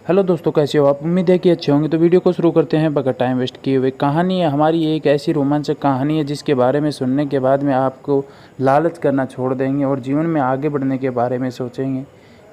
Hello दोस्तों, कैसे हो आप? उम्मीद है कि अच्छे होंगे। तो वीडियो को शुरू करते हैं बगैर टाइम वेस्ट किए हुए। कहानी है हमारी एक ऐसी रोमांचक कहानी है जिसके बारे में सुनने के बाद में आपको लालच करना छोड़ देंगे और जीवन में आगे बढ़ने के बारे में सोचेंगे।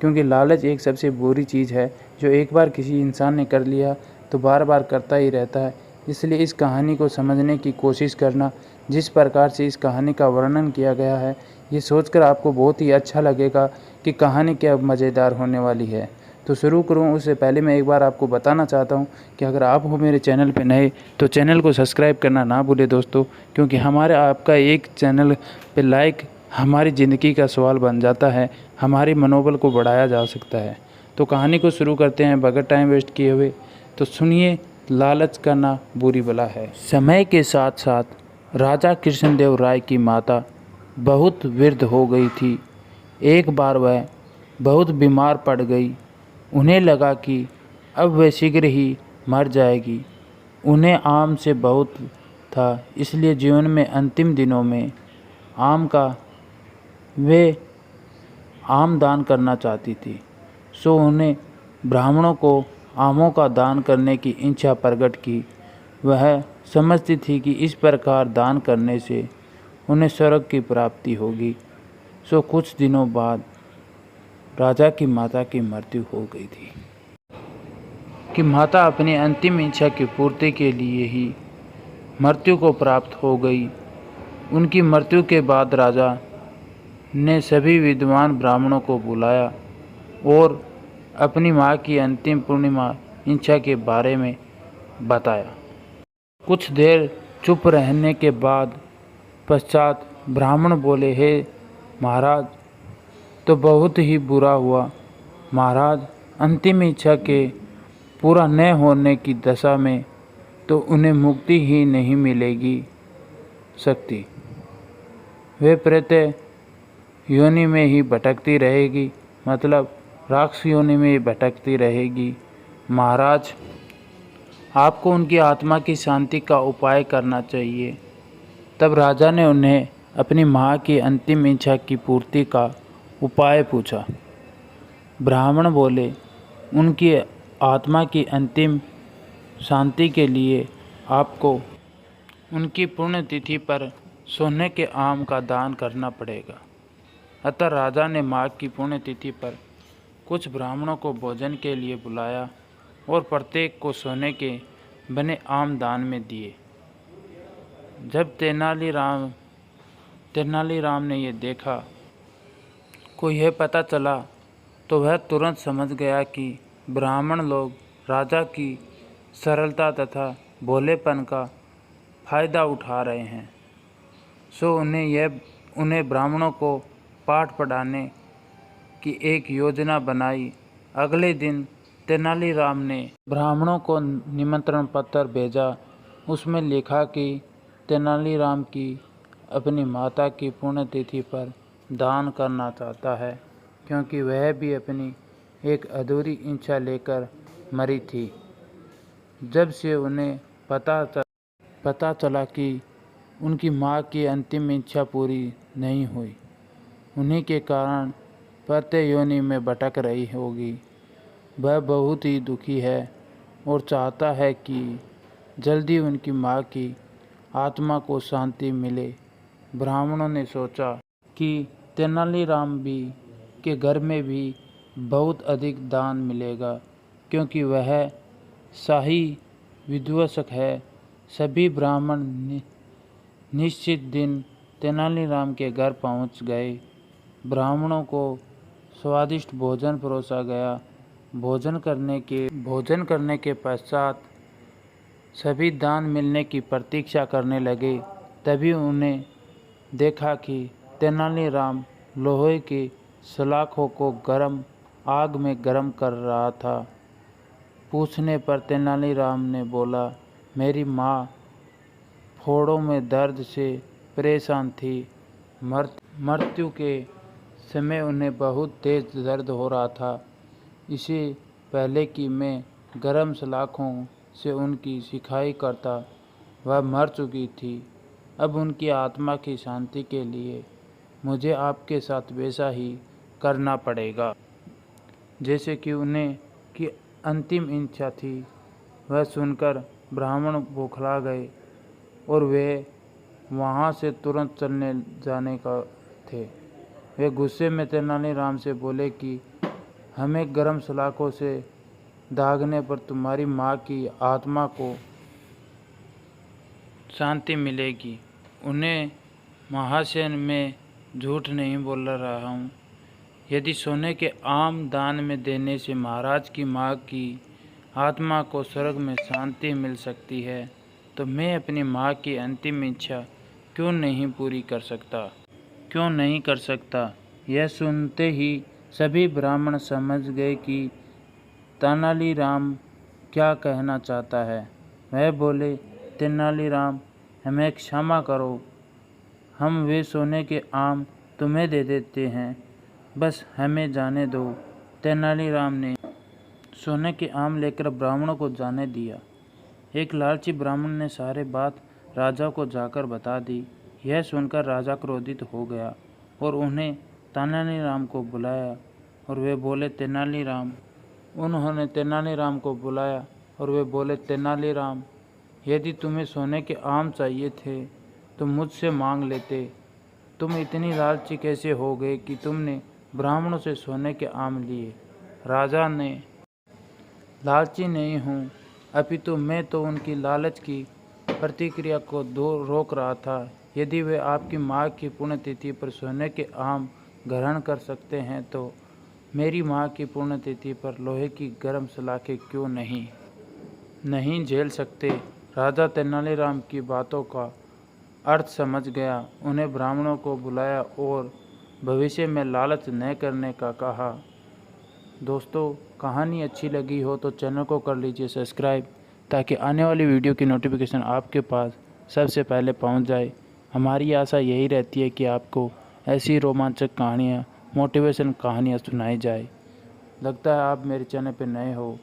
क्योंकि लालच एक सबसे बुरी चीज़ है जो एक बार किसी इंसान ने कर लिया तो बार बार करता ही रहता है। इसलिए इस कहानी को समझने की कोशिश करना। जिस प्रकार से इस कहानी का वर्णन किया गया है, ये सोचकर आपको बहुत ही अच्छा लगेगा कि कहानी क्या मज़ेदार होने वाली है। तो शुरू करूँ उससे पहले मैं एक बार आपको बताना चाहता हूँ कि अगर आप हो मेरे चैनल पे नए तो चैनल को सब्सक्राइब करना ना भूलें दोस्तों, क्योंकि हमारे आपका एक चैनल पे लाइक हमारी ज़िंदगी का सवाल बन जाता है, हमारे मनोबल को बढ़ाया जा सकता है। तो कहानी को शुरू करते हैं बगैर टाइम वेस्ट किए हुए। तो सुनिए, लालच करना बुरी बला है। समय के साथ साथ राजा कृष्णदेव राय की माता बहुत वृद्ध हो गई थी। एक बार वह बहुत बीमार पड़ गई। उन्हें लगा कि अब वह शीघ्र ही मर जाएगी। उन्हें आम से बहुत था, इसलिए जीवन में अंतिम दिनों में वे आम दान करना चाहती थी। सो उन्हें ब्राह्मणों को आमों का दान करने की इच्छा प्रकट की। वह समझती थी कि इस प्रकार दान करने से उन्हें स्वर्ग की प्राप्ति होगी। सो कुछ दिनों बाद राजा की माता की मृत्यु हो गई थी। कि माता अपनी अंतिम इच्छा की पूर्ति के लिए ही मृत्यु को प्राप्त हो गई। उनकी मृत्यु के बाद राजा ने सभी विद्वान ब्राह्मणों को बुलाया और अपनी माँ की अंतिम पूर्णिमा इच्छा के बारे में बताया। कुछ देर चुप रहने के पश्चात ब्राह्मण बोले, हे महाराज, तो बहुत ही बुरा हुआ। महाराज, अंतिम इच्छा के पूरा न होने की दशा में तो उन्हें मुक्ति ही नहीं मिलेगी सकती। वे प्रेत योनि में ही भटकती रहेगी, मतलब राक्षस योनि में ही भटकती रहेगी। महाराज, आपको उनकी आत्मा की शांति का उपाय करना चाहिए। तब राजा ने उन्हें अपनी माँ की अंतिम इच्छा की पूर्ति का उपाय पूछा। ब्राह्मण बोले, उनकी आत्मा की अंतिम शांति के लिए आपको उनकी पुण्यतिथि पर सोने के आम का दान करना पड़ेगा। अतः राजा ने माँ की पुण्यतिथि पर कुछ ब्राह्मणों को भोजन के लिए बुलाया और प्रत्येक को सोने के बने आम दान में दिए। जब तेनालीराम ने यह देखा को यह पता चला तो वह तुरंत समझ गया कि ब्राह्मण लोग राजा की सरलता तथा भोलेपन का फायदा उठा रहे हैं। सो उन्हें ब्राह्मणों को पाठ पढ़ाने की एक योजना बनाई। अगले दिन तेनालीराम ने ब्राह्मणों को निमंत्रण पत्र भेजा। उसमें लिखा कि तेनालीराम की अपनी माता की पुण्यतिथि पर दान करना चाहता है, क्योंकि वह भी अपनी एक अधूरी इच्छा लेकर मरी थी। जब से उन्हें पता चला कि उनकी माँ की अंतिम इच्छा पूरी नहीं हुई, उन्हीं के कारण प्रत्यय योनि में भटक रही होगी। वह बहुत ही दुखी है और चाहता है कि जल्दी उनकी माँ की आत्मा को शांति मिले। ब्राह्मणों ने सोचा कि तेनालीराम के घर में भी बहुत अधिक दान मिलेगा, क्योंकि वह शाही विद्वंसक है। सभी ब्राह्मण निश्चित दिन तेनालीराम के घर पहुंच गए। ब्राह्मणों को स्वादिष्ट भोजन परोसा गया। भोजन करने के पश्चात सभी दान मिलने की प्रतीक्षा करने लगे। तभी उन्हें देखा कि तेनालीराम लोहे की सलाखों को आग में गर्म कर रहा था। पूछने पर तेनालीराम ने बोला, मेरी माँ फोड़ों में दर्द से परेशान थी। मृत्यु के समय उन्हें बहुत तेज दर्द हो रहा था। इससे पहले कि मैं गर्म सलाखों से उनकी सिखाई करता, वह मर चुकी थी। अब उनकी आत्मा की शांति के लिए मुझे आपके साथ वैसा ही करना पड़ेगा जैसे कि उन्हें की अंतिम इच्छा थी वह सुनकर ब्राह्मण बौखला गए और वे वहाँ से तुरंत चलने जाने का थे। वे गुस्से में तेनालीराम से बोले कि हमें गर्म सलाखों से दागने पर तुम्हारी माँ की आत्मा को शांति मिलेगी। उन्हें महाशय मैं झूठ नहीं बोल रहा हूँ। यदि सोने के आम दान में देने से महाराज की माँ की आत्मा को स्वर्ग में शांति मिल सकती है तो मैं अपनी माँ की अंतिम इच्छा क्यों नहीं पूरी कर सकता। यह सुनते ही सभी ब्राह्मण समझ गए कि तेनालीराम क्या कहना चाहता है। वह बोले, तेनालीराम हमें क्षमा करो, हम वे सोने के आम तुम्हें दे देते हैं, बस हमें जाने दो। तेनालीराम ने सोने के आम लेकर ब्राह्मणों को जाने दिया। एक लालची ब्राह्मण ने सारे बात राजा को जाकर बता दी। यह सुनकर राजा क्रोधित हो गया और उन्होंने तेनालीराम को बुलाया और वे बोले तेनालीराम यदि तुम्हें सोने के आम चाहिए थे तो मुझसे मांग लेते। तुम इतनी लालची कैसे हो गए कि तुमने ब्राह्मणों से सोने के आम लिए। राजा ने लालची नहीं हूँ, अपितु मैं तो उनकी लालच की प्रतिक्रिया को रोक रहा था। यदि वे आपकी माँ की पुण्यतिथि पर सोने के आम ग्रहण कर सकते हैं तो मेरी माँ की पुण्यतिथि पर लोहे की गर्म सलाखें क्यों नहीं झेल सकते। राजा तेनालीराम की बातों का अर्थ समझ गया। उन्हें ब्राह्मणों को बुलाया और भविष्य में लालच न करने का कहा। दोस्तों, कहानी अच्छी लगी हो तो चैनल को कर लीजिए सब्सक्राइब, ताकि आने वाली वीडियो की नोटिफिकेशन आपके पास सबसे पहले पहुंच जाए। हमारी आशा यही रहती है कि आपको ऐसी रोमांचक कहानियाँ, मोटिवेशन कहानियाँ सुनाई जाए। लगता है आप मेरे चैनल पर नए हो